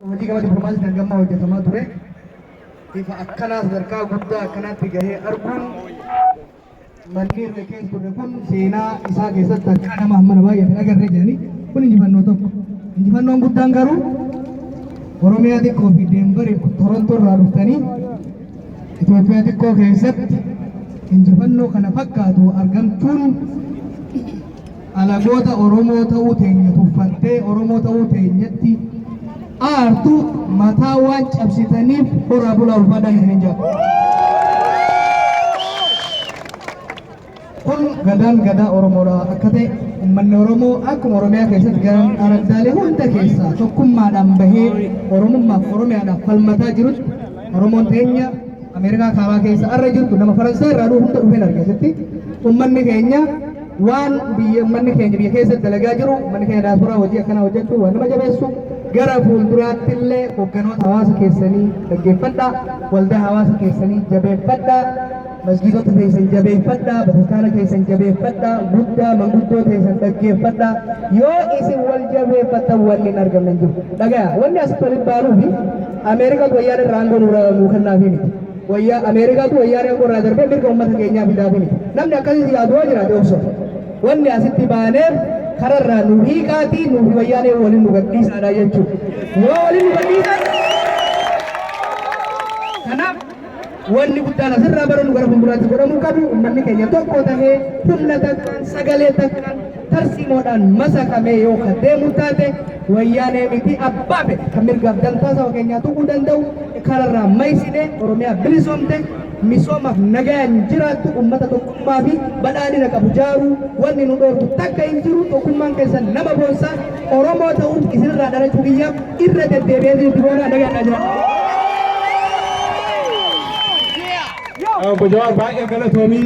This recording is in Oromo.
hojii gama dippiloomaasii dangammaa hojjetamaa ture. Ifa akkanaas sadarkaa guddaa akkanaatti gahee arguun manni irra keessa turre kun seenaa isaa keessatti akka nama hammana baay'ee agarree jiranii kun injifannoo tokko. Injifannoon guddaan garuu Oromiyaa xiqqoo fi Deenbarii Torontoo irraa dhuftanii Itoophiyaa xiqqoo keessatti injifannoo kana fakkaatu argamtuun alagoota Oromoo ta'uu teenya tuffattee Oromoo ta'uu teenyatti aartu mataa waan cabsitaniif horaa bulaa ulfaadhaan hin jabu. Kun gadaan gadaa Oromoodha akka ta'e uummanni Oromoo akkuma Oromiyaa keessatti garan araddaalee hunda keessaa tokkummaadhaan bahee Oromummaaf Oromiyaadhaaf falmataa jirutti Oromoon teenya Ameerikaa kaabaa keessa arra jirtu nama Faransaay irraa hunda dhufeen argasitti uummanni keenya waan uummanni keenya biyya keessatti dalagaa jiru uummanni keenya daasuraa hojii akkanaa hojjechuu waan nama jabeessu gara fuulduraatti illee hogganoota hawaasa keessanii dhaggeeffadhaa waldaa hawaasa keessanii jabeeffadhaa masgiidota keessan jabeeffadhaa bataskaana keessan jabeeffadhaa guddaa manguddoo keessan dhaggeeffadhaa yoo isin wal jabeeffattan wanni hin argamne hin jiru dhagaa wanni asitti walitti baaluu fi Ameerikaatu wayyaan irraa aangoo nuu kennaafi miti wayyaa Ameerikaatu wayyaan aangoo irraa darbee mirga uummata keenyaa fidaafi miti namni akkasii yaaduu jiraate obso wanni asitti baaneef kararraa nu hiiqaatii nu wayyaanee waliin nu gadhiisaadha jechuudha. Yoo waliin nu gadhiisan kanaaf wanni guddaan asirraa bara nu gara fuulduraatti godhamuu qabu uummanni keenya tokko tahee humna takkaan sagalee takkaan tarsiimoodhaan masakamee yoo deemu taate wayyaanee miti abbaa fedhe kan mirgaaf dantaa saba keenyaa tuquu danda'u kararraa maysinee Oromiyaa bilisoomte misoomaaf nagaan jiraattu uummata tokkummaa fi badhaadhina qabu jaaruu wanni nu dhoorku takka hin jiru tokkummaan keessan nama boonsaa Oromoo ta'uun isinirraa dhalachuu biyyaaf irra deddeebi'ee dirdiboonaa nagaan jiraatu. Jawab baay'ee galatoomii